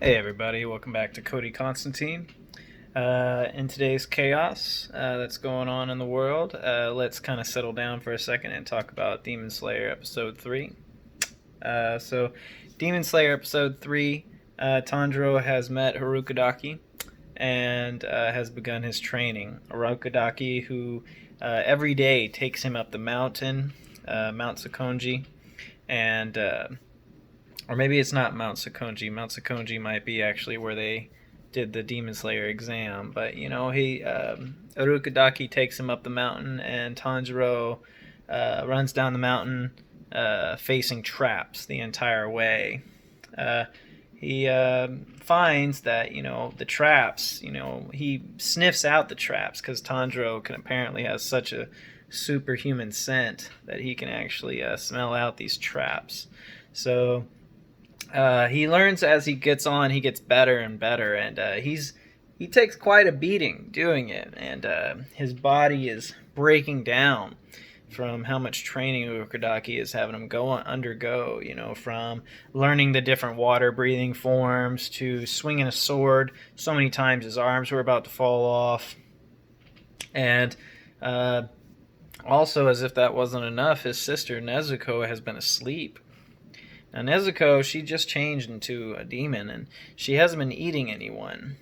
Hey everybody, welcome back to Cody Constantine. In today's chaos that's going on in the world, let's kind of settle down for a second and talk about Demon Slayer Episode 3. So, Demon Slayer Episode 3, Tanjiro has met Harukadaki and has begun his training. Harukadaki, who every day takes him up the mountain, Mount Sakonji, and or maybe it's not Mount Sakonji. Mount Sakonji might be actually where they did the Demon Slayer exam. But he Urukadaki takes him up the mountain, and Tanjiro runs down the mountain, facing traps the entire way. He finds that the traps. He sniffs out the traps because Tanjiro can apparently has such a superhuman scent that he can actually smell out these traps. So he learns as he gets on. He gets better and better, and he takes quite a beating doing it, and his body is breaking down from how much training Urukadaki is having him undergo. From learning the different water breathing forms to swinging a sword so many times his arms were about to fall off, and also, as if that wasn't enough, his sister Nezuko has been asleep. Now, Nezuko, she just changed into a demon, and she hasn't been eating anyone.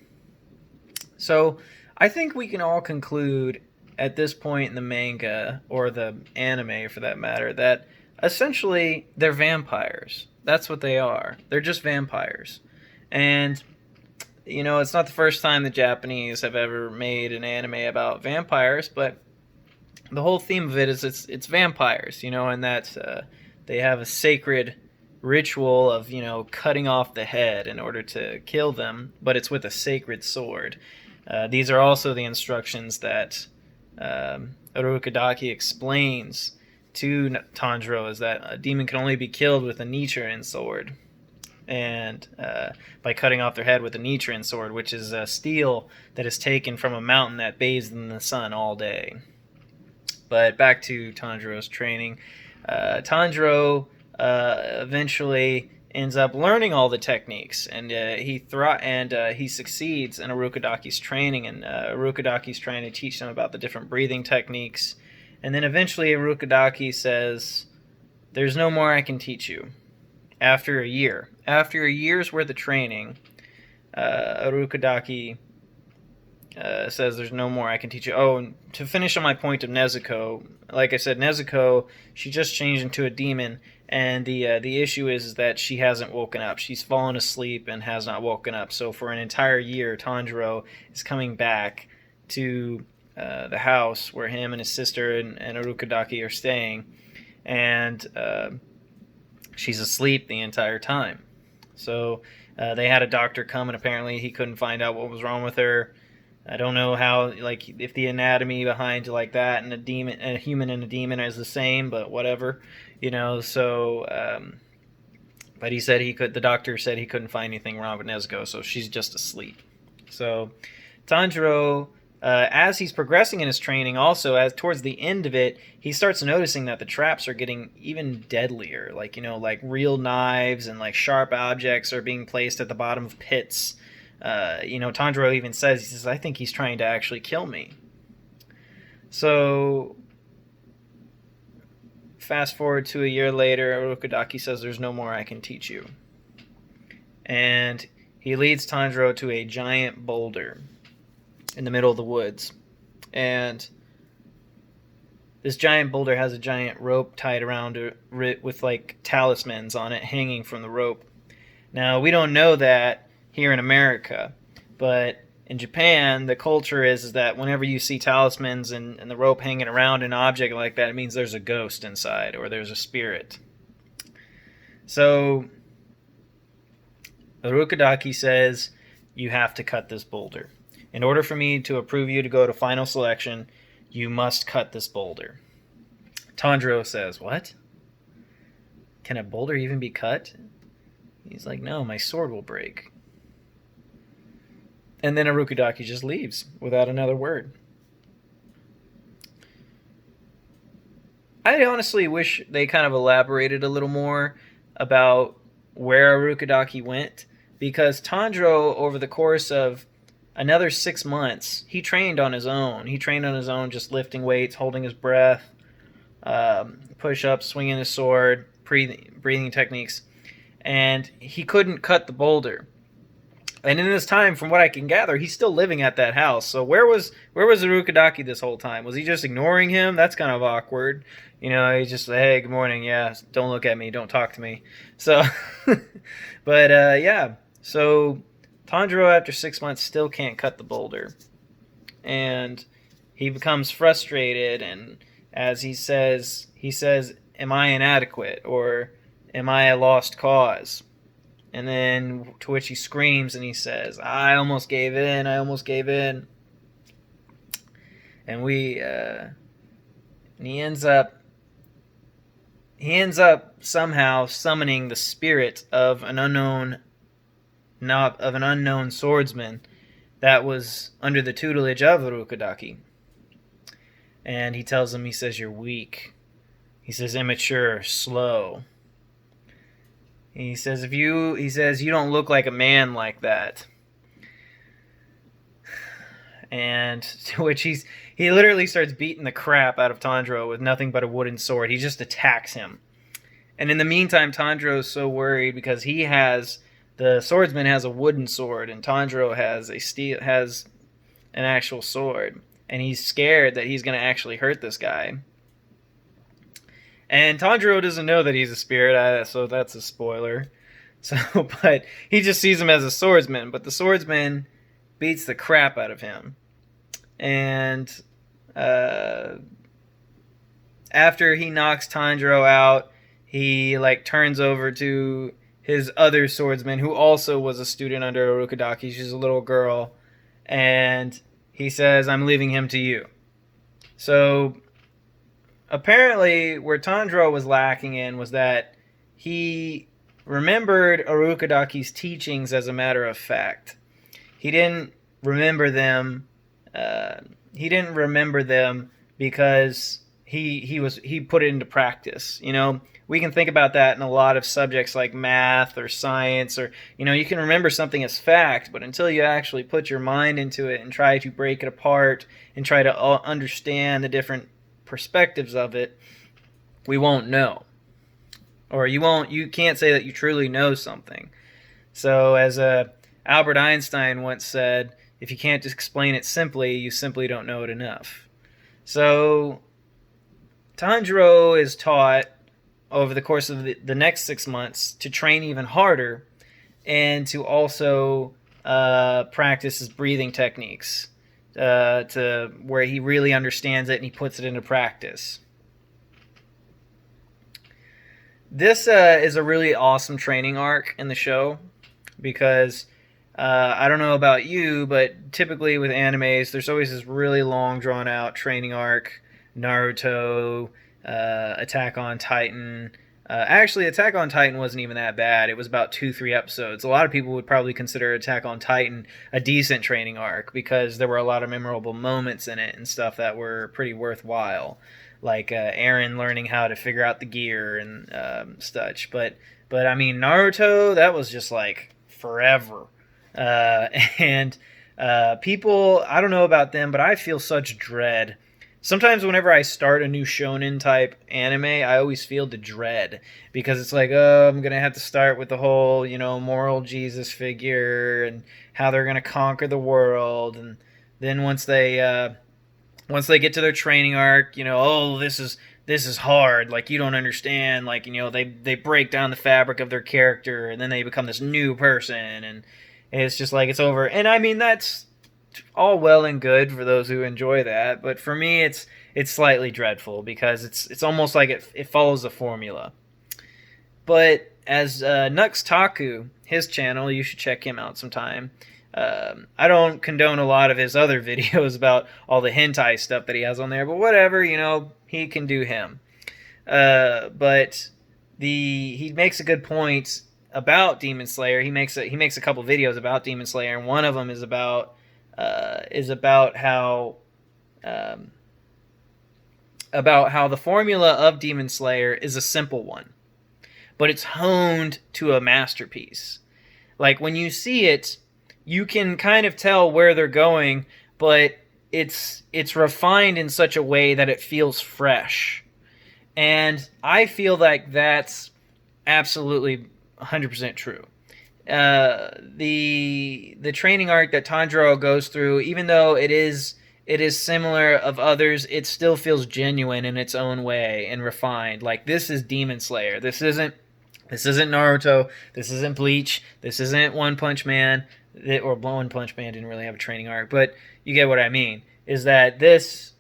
So, I think we can all conclude at this point in the manga, or the anime for that matter, that essentially they're vampires. That's what they are. They're just vampires. And, it's not the first time the Japanese have ever made an anime about vampires, but the whole theme of it is it's vampires, and that they have a sacred ritual of cutting off the head in order to kill them, but it's with a sacred sword. These are also the instructions that Urukadaki explains to Tanjiro, is that a demon can only be killed with a Nichiren sword, and by cutting off their head with a Nichiren sword, which is a steel that is taken from a mountain that bathes in the sun all day. But back to Tanjiro's training. Tanjiro eventually ends up learning all the techniques, and he succeeds in Urukadaki's training, and Urukadaki's trying to teach him about the different breathing techniques, and then eventually Urukadaki says, "There's no more I can teach you." After a year's worth of training, Urukadaki says, "There's no more I can teach you." Oh, and to finish on my point of Nezuko, like I said, Nezuko, she just changed into a demon, and the issue is that she hasn't woken up. She's fallen asleep and has not woken up. So for an entire year, Tanjiro is coming back to the house where him and his sister and Urukadaki are staying, and she's asleep the entire time. So they had a doctor come, and apparently he couldn't find out what was wrong with her. I don't know how, like, if the anatomy behind like that and a human and a demon is the same, but whatever, So, but he said the doctor said he couldn't find anything wrong with Nezuko, so she's just asleep. So, Tanjiro, as he's progressing in his training, also as towards the end of it, he starts noticing that the traps are getting even deadlier. Like real knives and like sharp objects are being placed at the bottom of pits. Tanjiro even says, "I think he's trying to actually kill me." So, fast forward to a year later, Urukadaki says, "There's no more I can teach you." And he leads Tanjiro to a giant boulder in the middle of the woods. And this giant boulder has a giant rope tied around it with like talismans on it hanging from the rope. Now, we don't know that here in America, but in Japan, the culture is that whenever you see talismans and the rope hanging around an object like that, it means there's a ghost inside or there's a spirit. So Urukadaki says, "You have to cut this boulder. In order for me to approve you to go to final selection, you must cut this boulder." Tanjiro says, "What? Can a boulder even be cut?" He's like, "No, my sword will break." And then Urukadaki just leaves without another word. I honestly wish they kind of elaborated a little more about where Urukadaki went. because Tanjiro, over the course of another 6 months, he trained on his own. He trained on his own, just lifting weights, holding his breath, push-ups, swinging his sword, breathing techniques, and he couldn't cut the boulder. And in this time, from what I can gather, he's still living at that house. So where was Urukadaki this whole time? Was he just ignoring him? That's kind of awkward. You know, he's just, hey, good morning. Yeah, don't look at me. Don't talk to me. So, but yeah. So Tanjiro, after 6 months, still can't cut the boulder. And he becomes frustrated. And as he says, am I inadequate? Or am I a lost cause? And then to which he screams and he says, I almost gave in. I almost gave in. And he ends up somehow summoning the spirit of an unknown swordsman that was under the tutelage of Urukadaki. And he tells him, he says, you're weak. He says, immature, slow. He says, you don't look like a man like that. And to which he literally starts beating the crap out of Tanjiro with nothing but a wooden sword. He just attacks him. And in the meantime, Tanjiro is so worried because the swordsman has a wooden sword and Tanjiro has an actual sword. And he's scared that he's going to actually hurt this guy. And Tanjiro doesn't know that he's a spirit, so that's a spoiler. But he just sees him as a swordsman. But the swordsman beats the crap out of him. And after he knocks Tanjiro out, he turns over to his other swordsman, who also was a student under Urukadaki. She's a little girl. And he says, I'm leaving him to you. So apparently, where Tanjiro was lacking in was that he remembered Urukadaki's teachings as a matter of fact. He didn't remember them. He didn't remember them because he put it into practice. You know, we can think about that in a lot of subjects like math or science, or you can remember something as fact, but until you actually put your mind into it and try to break it apart and try to understand the different perspectives of it, we won't know, or you can't say that you truly know something. So as Albert Einstein once said, if you can't explain it simply, you simply don't know it enough. So Tanjiro is taught over the course of the next 6 months to train even harder and to also practice his breathing techniques to where he really understands it and he puts it into practice. This is a really awesome training arc in the show because I don't know about you, but typically with animes, there's always this really long, drawn-out training arc. Naruto, Attack on Titan. Actually, Attack on Titan wasn't even that bad. It was about 2-3 episodes. A lot of people would probably consider Attack on Titan a decent training arc because there were a lot of memorable moments in it and stuff that were pretty worthwhile, like Eren learning how to figure out the gear and such. But I mean, Naruto, that was just like forever. And people, I don't know about them, but I feel such dread. Sometimes whenever I start a new shonen type anime, I always feel the dread because it's like, oh, I'm going to have to start with the whole, moral Jesus figure and how they're going to conquer the world. And then once they get to their training arc, oh, this is hard. Like, you don't understand. Like, they break down the fabric of their character and then they become this new person. And it's just like, it's over. And I mean, that's all well and good for those who enjoy that, but for me it's slightly dreadful because it's almost like it follows a formula. But as Nux Taku, his channel, you should check him out sometime. I don't condone a lot of his other videos about all the hentai stuff that he has on there, but whatever, he can do him. But he makes a good point about Demon Slayer. He makes a couple videos about Demon Slayer, and one of them is about how the formula of Demon Slayer is a simple one, but it's honed to a masterpiece. Like when you see it, you can kind of tell where they're going, but it's refined in such a way that it feels fresh. And I feel like that's absolutely 100% true. The training arc that Tanjiro goes through, even though it is similar of others, it still feels genuine in its own way and refined. Like, this is Demon Slayer. This isn't Naruto. This isn't Bleach. This isn't One Punch Man. Or One Punch Man didn't really have a training arc, but you get what I mean. Is that this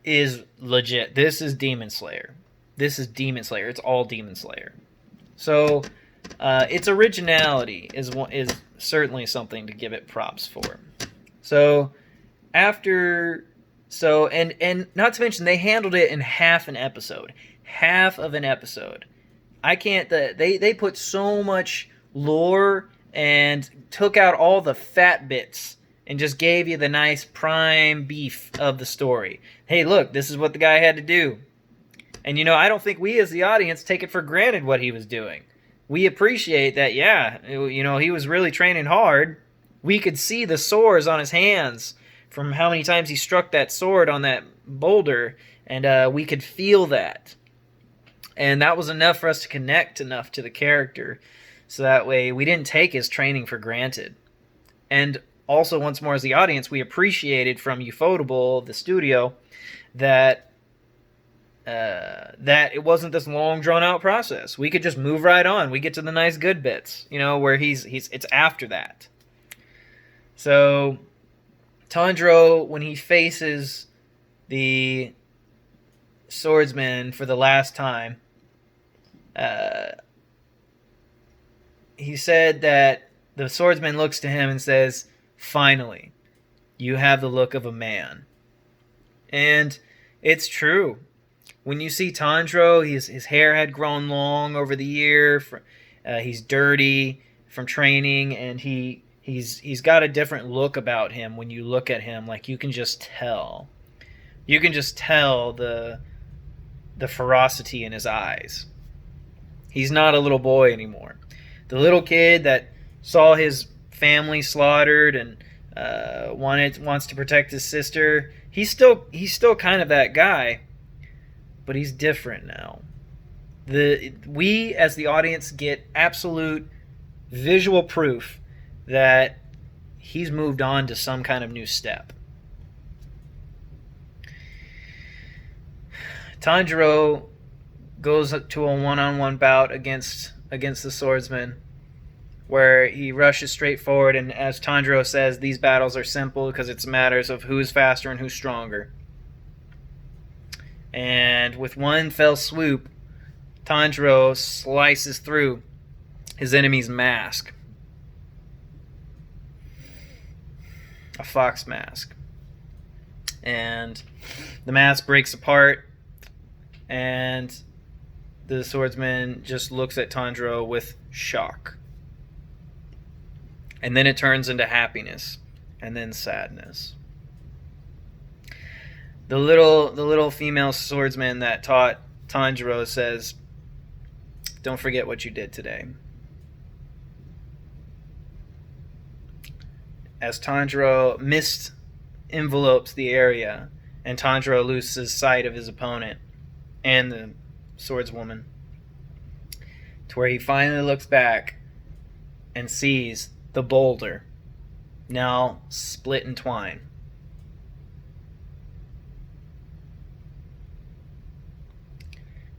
is legit. This is Demon Slayer. This is Demon Slayer. It's all Demon Slayer. So its originality is certainly something to give it props for. So and not to mention, they handled it in half of an episode. They put so much lore and took out all the fat bits and just gave you the nice prime beef of the story. Hey, look, this is what the guy had to do. And, I don't think we as the audience take it for granted what he was doing. We appreciate that, he was really training hard. We could see the sores on his hands from how many times he struck that sword on that boulder, and we could feel that. And that was enough for us to connect enough to the character, so that way we didn't take his training for granted. And also, once more as the audience, we appreciated from Ufotable, the studio, that it wasn't this long drawn out process. We could just move right on. We get to the nice good bits, where it's after that. So Tanjiro, when he faces the swordsman for the last time, he said that the swordsman looks to him and says, "Finally, you have the look of a man." And it's true. When you see Tanjiro, his hair had grown long over the year. He's dirty from training, and he's got a different look about him. When you look at him, like, you can just tell. You can just tell the ferocity in his eyes. He's not a little boy anymore. The little kid that saw his family slaughtered and wants to protect his sister. He's still kind of that guy. But he's different now. We, as the audience, get absolute visual proof that he's moved on to some kind of new step. Tanjiro goes to a one-on-one bout against the swordsman, where he rushes straight forward, and as Tanjiro says, these battles are simple because it's matters of who's faster and who's stronger. And with one fell swoop, Tanjiro slices through his enemy's mask. A fox mask. And the mask breaks apart, and the swordsman just looks at Tanjiro with shock. And then it turns into happiness, and then sadness. The little female swordsman that taught Tanjiro says, "Don't forget what you did today." As Tanjiro mist envelopes the area, and Tanjiro loses sight of his opponent and the swordswoman, to where he finally looks back and sees the boulder now split in twine.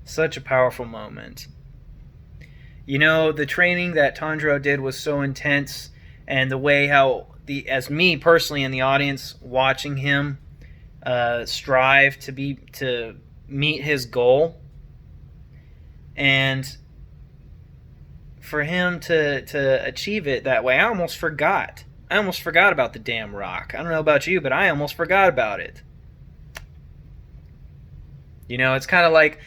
Such a powerful moment. The training that Tanjiro did was so intense, and the way how as me personally in the audience watching him strive to meet his goal, and for him to achieve it that way, I almost forgot about the damn rock. I don't know about you, but I almost forgot about it. It's kind of like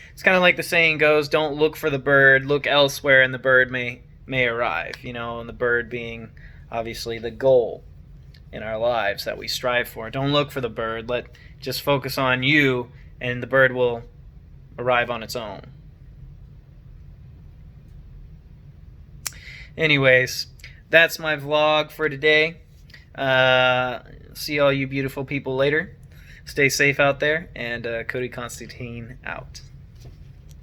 the saying goes, "Don't look for the bird, look elsewhere, and the bird may arrive." And the bird being obviously the goal in our lives that we strive for. Don't look for the bird. Just focus on you, and the bird will arrive on its own. Anyways, that's my vlog for today. See all you beautiful people later. Stay safe out there, and Cody Constantine out.